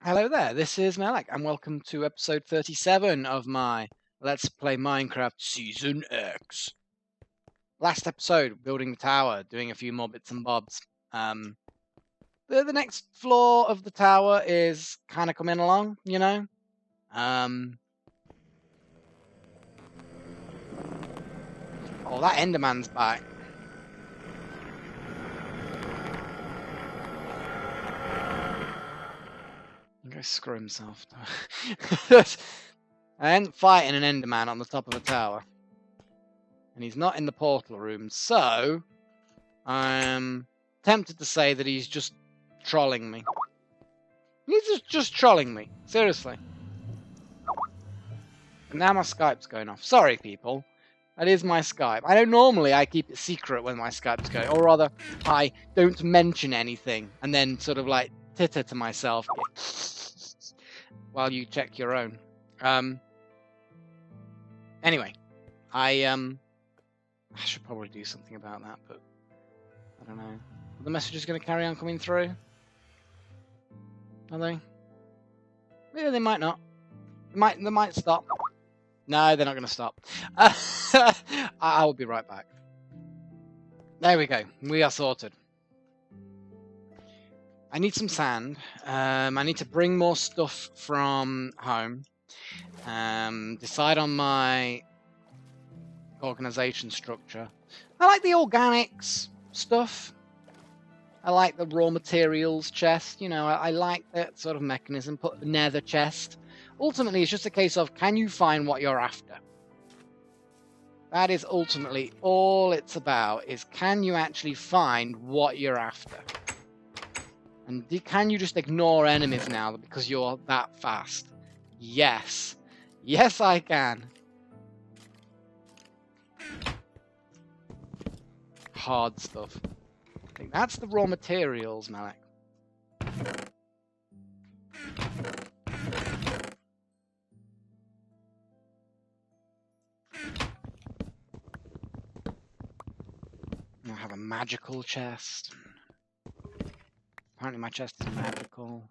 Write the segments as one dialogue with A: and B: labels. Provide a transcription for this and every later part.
A: Hello there, this is Malak, and welcome to episode 37 of my Let's Play Minecraft Season X. Last episode, building the tower, doing a few more bits and bobs. The next floor of the tower is kind of coming along, you know? Oh, that Enderman's back. Go screw himself. I ain't fighting an Enderman on the top of a tower. And he's not in the portal room, so I'm tempted to say that he's just trolling me. He's just trolling me, seriously. And now my Skype's going off. Sorry, people. That is my Skype. I know normally I keep it secret when my Skype's going, or rather, I don't mention anything, and then sort of like titter to myself while you check your own. Anyway, I should probably do something about that, but I don't know. Are the messages going to carry on coming through? Are they? Yeah, they might not. They might stop. No, they're not going to stop. I will be right back. There we go. We are sorted. I need some sand. I need to bring more stuff from home. Decide on my organization structure. I like the organics stuff. I like the raw materials chest. You know, I like that sort of mechanism. Put the nether chest. Ultimately, it's just a case of, can you find what you're after? That is ultimately all it's about, is can you actually find what you're after? And can you just ignore enemies now because you're that fast? Yes. Yes, I can. Hard stuff. I think that's the raw materials, Malak. I have a magical chest. Apparently my chest is magical.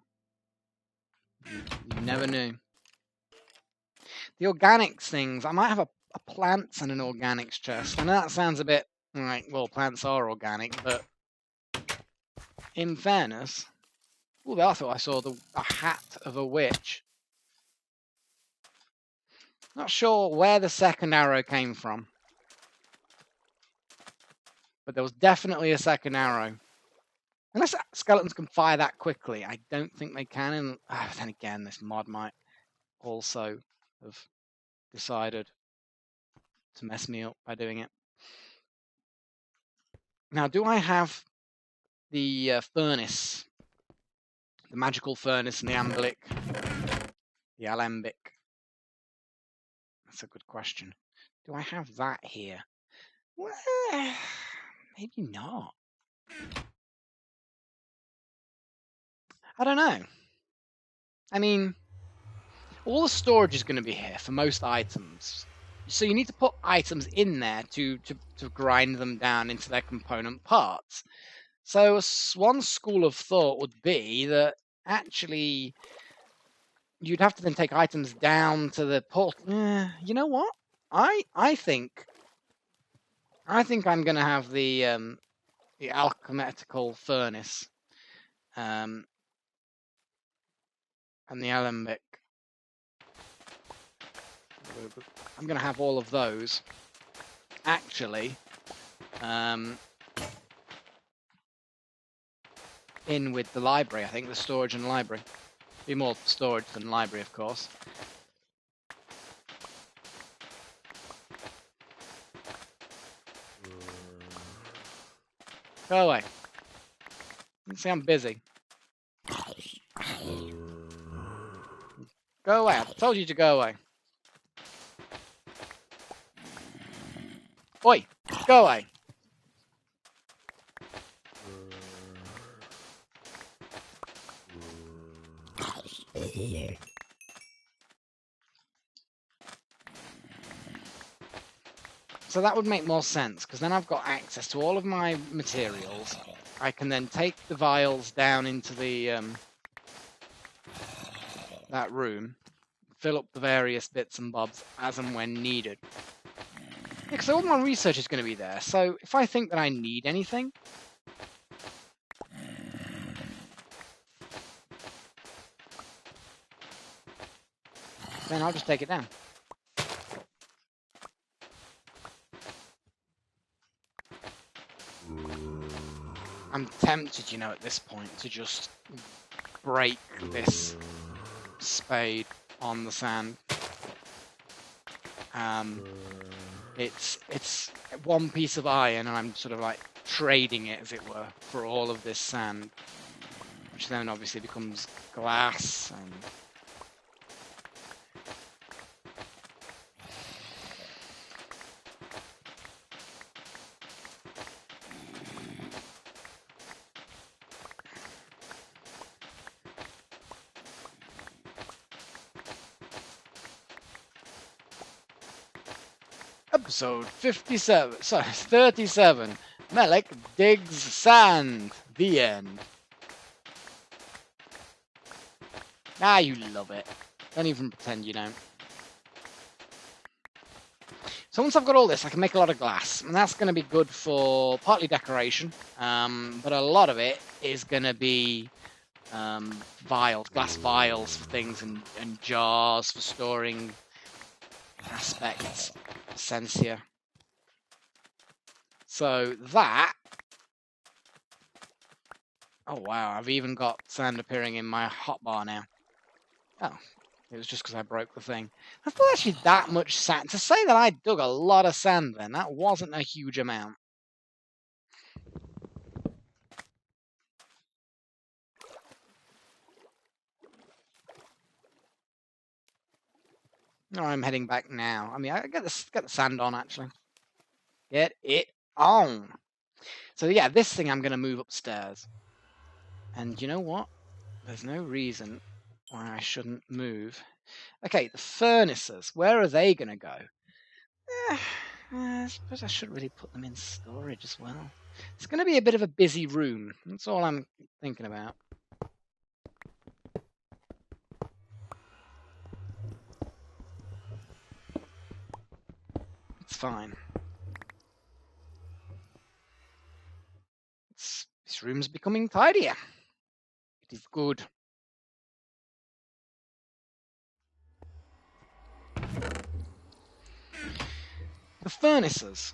A: You never knew. The organics things, I might have a plants and an organics chest. I know that sounds a bit like, well, plants are organic, but in fairness, oh, I thought I saw a hat of a witch. Not sure where the second arrow came from, but there was definitely a second arrow. Unless skeletons can fire that quickly, I don't think they can. And then again, this mod might also have decided to mess me up by doing it. Now, do I have the furnace, the magical furnace and the alembic? The alembic. That's a good question. Do I have that here? Well, maybe not. I don't know. I mean, all the storage is going to be here for most items. So you need to put items in there to grind them down into their component parts. So one school of thought would be that actually you'd have to then take items down to the port. You know what? I think I'm going to have the alchemical furnace and the alembic. I'm going to have all of those actually in with the library. I think the storage and library. Be more storage than library, of course. Go away. You see, I'm busy. Go away. I told you to go away. Oi! Go away. So that would make more sense, because then I've got access to all of my materials. I can then take the vials down into the that room, fill up the various bits and bobs as and when needed. Because all my research is going to be there, so if I think that I need anything, then I'll just take it down. I'm tempted, you know, at this point to just break this spade on the sand. It's one piece of iron, and I'm sort of like trading it, as it were, for all of this sand, which then obviously becomes glass and Episode 57, sorry, 37. Melek digs sand. The end. Ah, you love it. Don't even pretend you don't. So once I've got all this, I can make a lot of glass, and that's going to be good for partly decoration, but a lot of it is going to be vials, glass vials for things, and jars for storing aspects, essentia. So that... Oh wow, I've even got sand appearing in my hotbar now. Oh, it was just because I broke the thing. That's not actually that much sand. To say that I dug a lot of sand then, that wasn't a huge amount. No, I'm heading back now. I mean, I get the sand on, actually. Get it on. So yeah, this thing I'm going to move upstairs. And you know what? There's no reason why I shouldn't move. Okay, the furnaces. Where are they going to go? I suppose I should really put them in storage as well. It's going to be a bit of a busy room. That's all I'm thinking about. It's fine. This room's becoming tidier. It is good. The furnaces.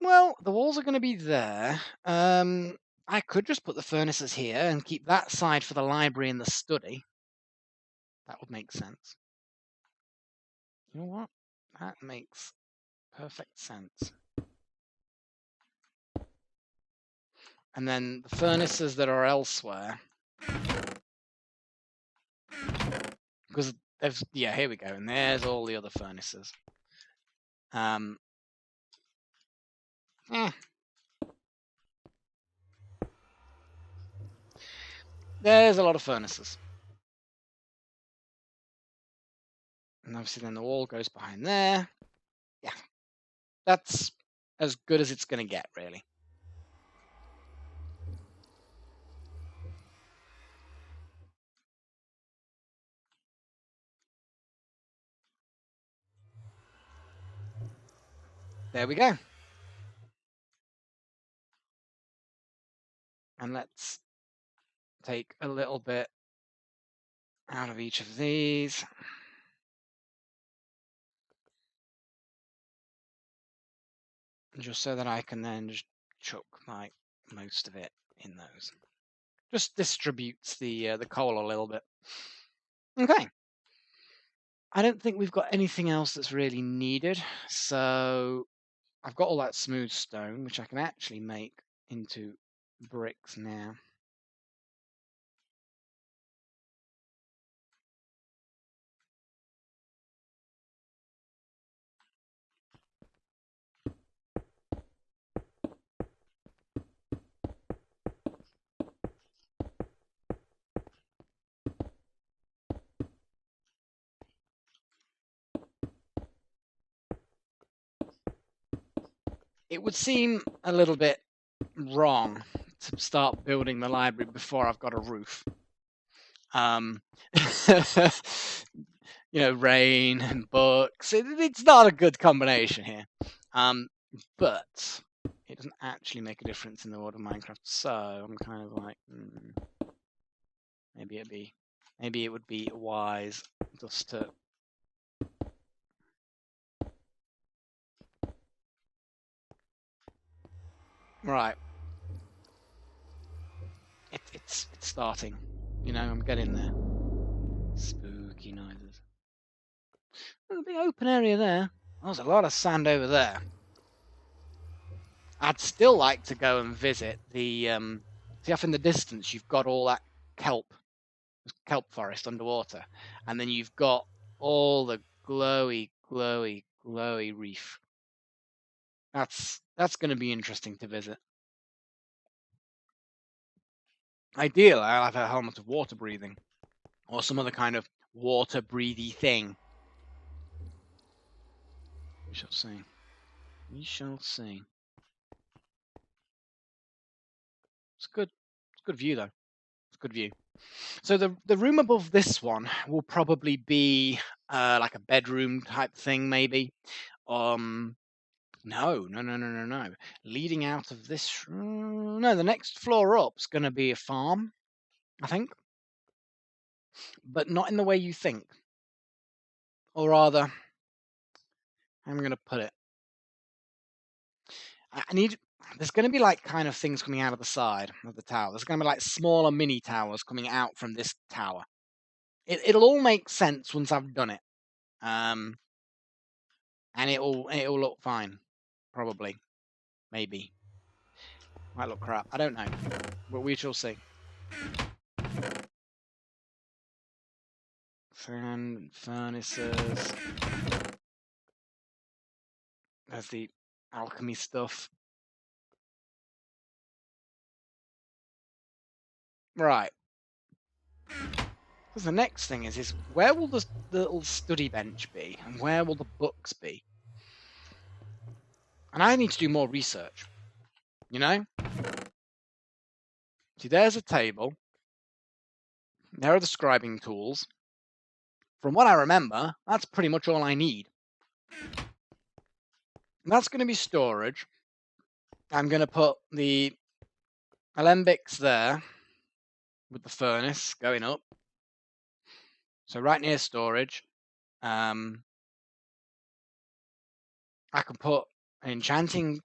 A: Well, the walls are going to be there. I could just put the furnaces here and keep that side for the library and the study. That would make sense. You know what? That makes perfect sense. And then the furnaces that are elsewhere. Because there's... Yeah, here we go. And there's all the other furnaces. There's a lot of furnaces. And obviously then the wall goes behind there. Yeah. That's as good as it's going to get, really. There we go. And let's take a little bit out of each of these. Just so that I can then just chuck like most of it in those. Just distributes the coal a little bit. Okay. I don't think we've got anything else that's really needed. So I've got all that smooth stone, which I can actually make into bricks now. It would seem a little bit wrong to start building the library before I've got a roof. You know, rain and books. It's not a good combination here. But it doesn't actually make a difference in the world of Minecraft. So I'm kind of like, maybe it would be wise just to. Right. It's starting. You know, I'm getting there. Spooky noises. There's a big open area there. There's a lot of sand over there. I'd still like to go and visit the see off in the distance you've got all that kelp forest underwater, and then you've got all the glowy reef. That's going to be interesting to visit. Ideally, I'll have a helmet of water breathing, or some other kind of water breathy thing. We shall see. We shall see. It's good. It's a good view, though. It's a good view. So the room above this one will probably be like a bedroom type thing, maybe. No. Leading out of this, no, the next floor up's going to be a farm, I think, but not in the way you think. Or rather, I'm going to put it. There's going to be like kind of things coming out of the side of the tower. There's going to be like smaller mini towers coming out from this tower. It'll all make sense once I've done it. And it'll look fine, probably, maybe. Might look crap. I don't know, but we shall see. Fan furnaces. There's the alchemy stuff. Right. Because the next thing is where will the little study bench be, and where will the books be? And I need to do more research. You know? See, there's a table. There are the scribing tools. From what I remember, that's pretty much all I need. And that's going to be storage. I'm going to put the alembics there with the furnace going up. So right near storage. I can put an enchanting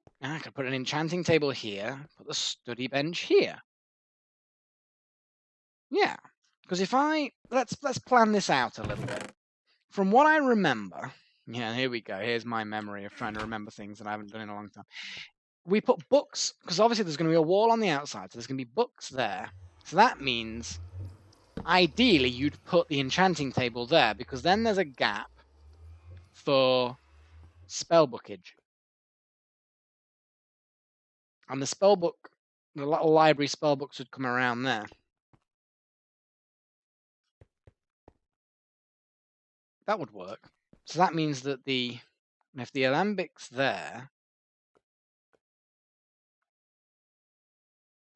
A: table here, put the study bench here. Yeah, because if let's plan this out a little bit. From what I remember, yeah, here we go. Here's my memory of trying to remember things that I haven't done in a long time. We put books, because obviously there's going to be a wall on the outside, so there's going to be books there. So that means, ideally, you'd put the enchanting table there, because then there's a gap for spellbookage. And the spellbook, the little library spellbooks would come around there. That would work. So that means that if the alembic's there,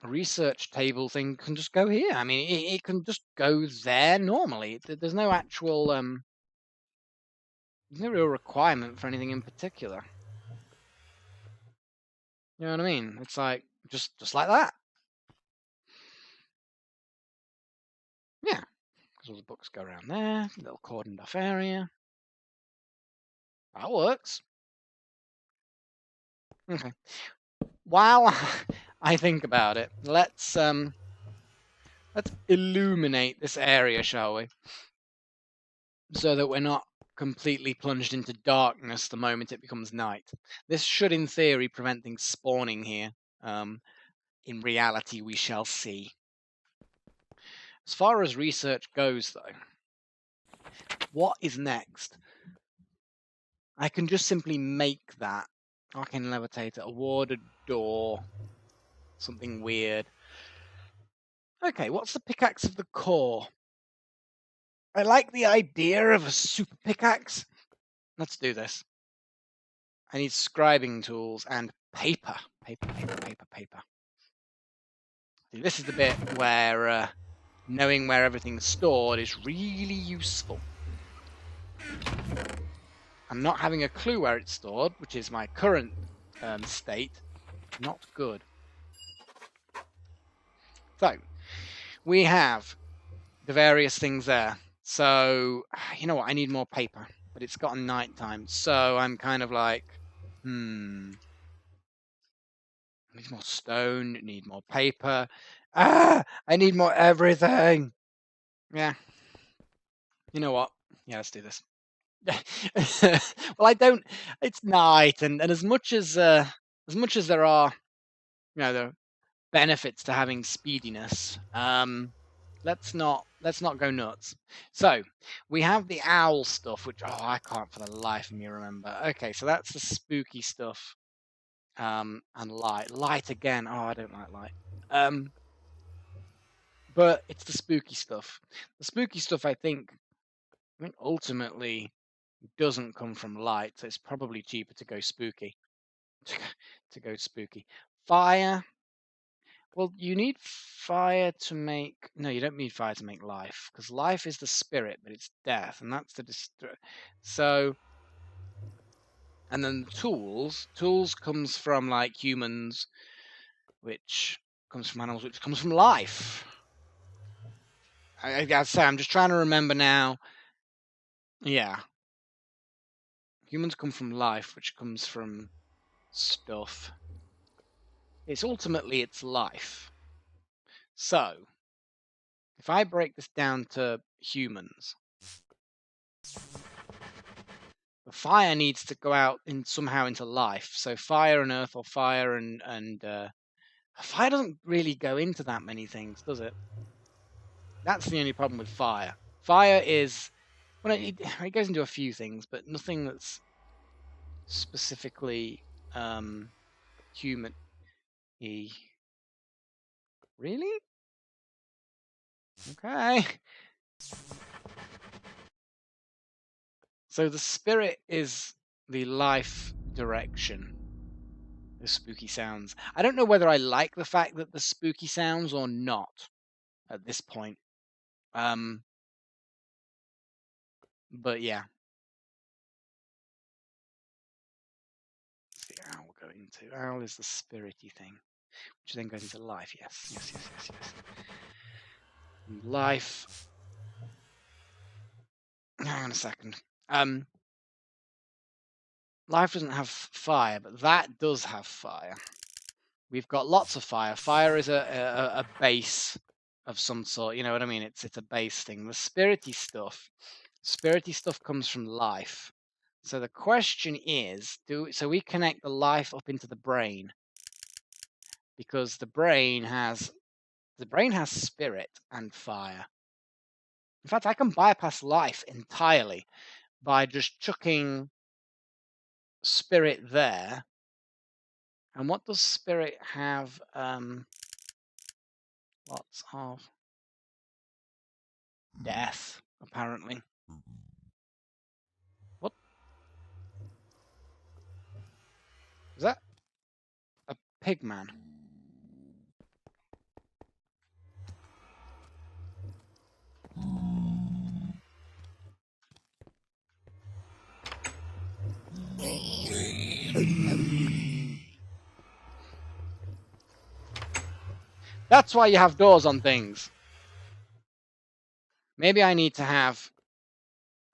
A: a research table thing can just go here. I mean, it can just go there normally. There's no actual, there's no real requirement for anything in particular. You know what I mean? It's like, just like that. Yeah. Because all the books go around there, little cordoned off area. That works. Okay. While I think about it, let's illuminate this area, shall we? So that we're not completely plunged into darkness the moment it becomes night. This should, in theory, prevent things spawning here. In reality, we shall see. As far as research goes, though, what is next? I can just simply make that arcane levitator, a warded door, something weird. Okay, what's the pickaxe of the core? I like the idea of a super pickaxe. Let's do this. I need scribing tools and paper. Paper. See, this is the bit where knowing where everything's stored is really useful. And not having a clue where it's stored, which is my current state, not good. So, we have the various things there. So, you know what? I need more paper, but it's gotten nighttime. So I'm kind of like, I need more stone, need more paper. I need more everything. Yeah. You know what? Yeah, let's do this. Well, I don't. It's night, and as much as there are, the benefits to having speediness, let's not go nuts. So we have the owl stuff, which I can't for the life of me remember. Okay, so that's the spooky stuff, and light again. Oh, I don't like light. But it's the spooky stuff. The spooky stuff, I think ultimately doesn't come from light, so it's probably cheaper to go spooky. to go spooky. Fire. Well, you need fire to make... No, you don't need fire to make life, because life is the spirit, but it's death, and that's the... So... And then the tools. Tools comes from, like, humans, which comes from animals, which comes from life. I gotta say, I'm just trying to remember now. Yeah. Humans come from life, which comes from stuff. It's life. So, if I break this down to humans, the fire needs to go out somehow into life. So fire and earth, or fire and fire doesn't really go into that many things, does it? That's the only problem with fire. Fire is, well, it goes into a few things, but nothing that's specifically human. Really? Okay. So the spirit is the life direction. The spooky sounds. I don't know whether I like the fact that the spooky sounds or not at this point. But yeah. The owl go into. Owl is the spirity thing, which then goes into life. Yes. And life. Hang on a second. Life doesn't have fire, but that does have fire. We've got lots of fire. Fire is a base of some sort. You know what I mean? It's a base thing. The spirity stuff comes from life. So the question is, so we connect the life up into the brain, because the brain has spirit and fire. In fact, I can bypass life entirely by just chucking spirit there. And what does spirit have? Lots of death, apparently. What? Is that a pig man? That's why you have doors on things. Maybe I need to have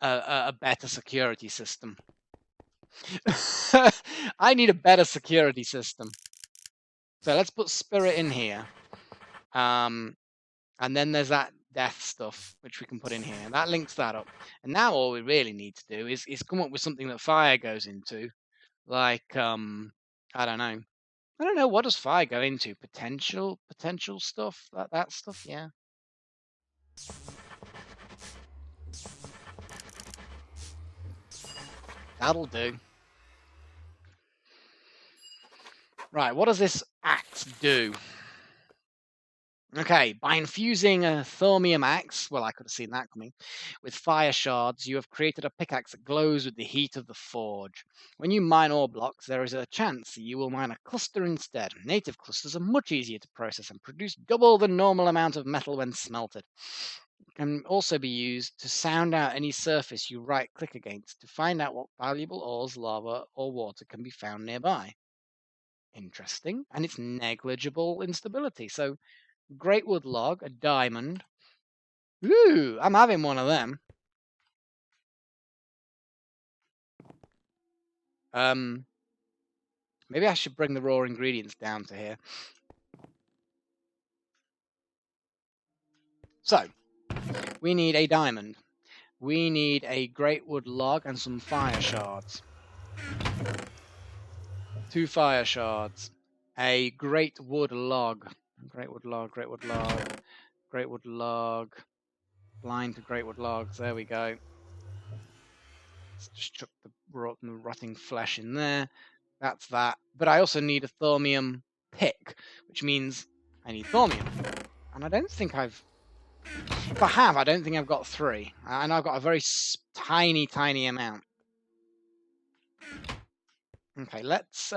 A: a better security system. I need a better security system. So let's put spirit in here. And then there's that death stuff, which we can put in here. That links that up. And now all we really need to do is come up with something that fire goes into. Like, I don't know. What does fire go into? Potential stuff? That stuff, yeah. That'll do. Right, what does this axe do? Okay, by infusing a thaumium axe, well, I could have seen that coming, with fire shards, you have created a pickaxe that glows with the heat of the forge. When you mine ore blocks, there is a chance that you will mine a cluster instead. Native clusters are much easier to process and produce double the normal amount of metal when smelted. It can also be used to sound out any surface you right-click against to find out what valuable ores, lava, or water can be found nearby. Interesting, and it's negligible instability, so great wood log, a diamond. Ooh, I'm having one of them. Maybe I should bring the raw ingredients down to here. So, we need a diamond. We need a great wood log and some fire shards. 2 fire shards. A great wood log. Great wood log, great wood log, great wood log. Blind to great wood logs. There we go. Let's just chuck the rotting flesh in there. That's that. But I also need a thaumium pick, which means I need thaumium. And I don't think I've... If I have, I don't think I've got 3. And I've got a very tiny, tiny amount. Okay, let's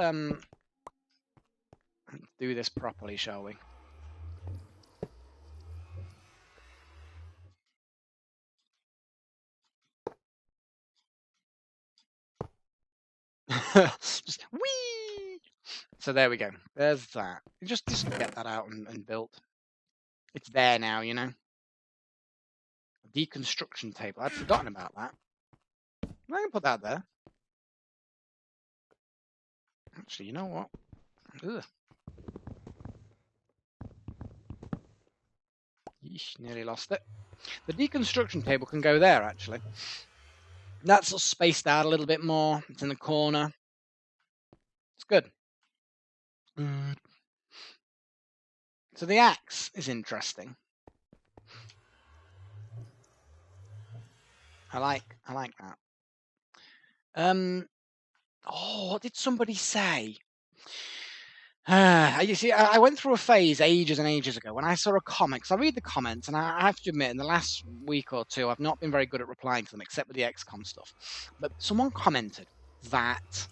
A: do this properly, shall we? Just whee! So there we go. There's that. Just get that out and built. It's there now, you know. Deconstruction table. I'd forgotten about that. I can put that there. Actually, you know what? Ugh. Yeesh, nearly lost it. The deconstruction table can go there, actually. That's sort of spaced out a little bit more. It's in the corner. It's good. So the axe is interesting. I like that. Oh, what did somebody say? You see, I went through a phase ages and ages ago when I saw a comment. So I read the comments, and I have to admit, in the last week or two, I've not been very good at replying to them, except with the XCOM stuff. But someone commented that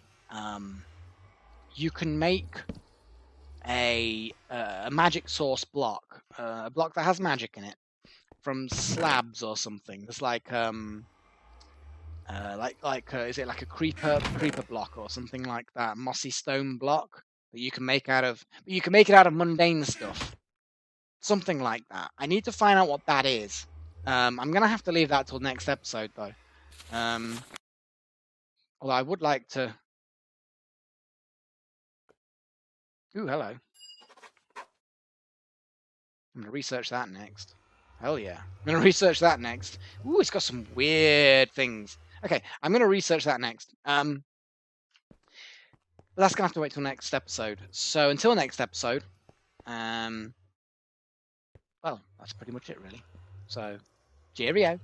A: you can make a magic source block, a block that has magic in it, from slabs or something. It's like is it like a creeper block or something like that? Mossy stone block that you can make out of. You can make it out of mundane stuff, something like that. I need to find out what that is. I'm gonna have to leave that till next episode though. Although I would like to. Ooh, hello. I'm gonna research that next. Hell yeah. I'm gonna research that next. Ooh, it's got some weird things. Okay, I'm gonna research that next. But that's gonna have to wait till next episode. So until next episode, well, that's pretty much it really. So, cheerio.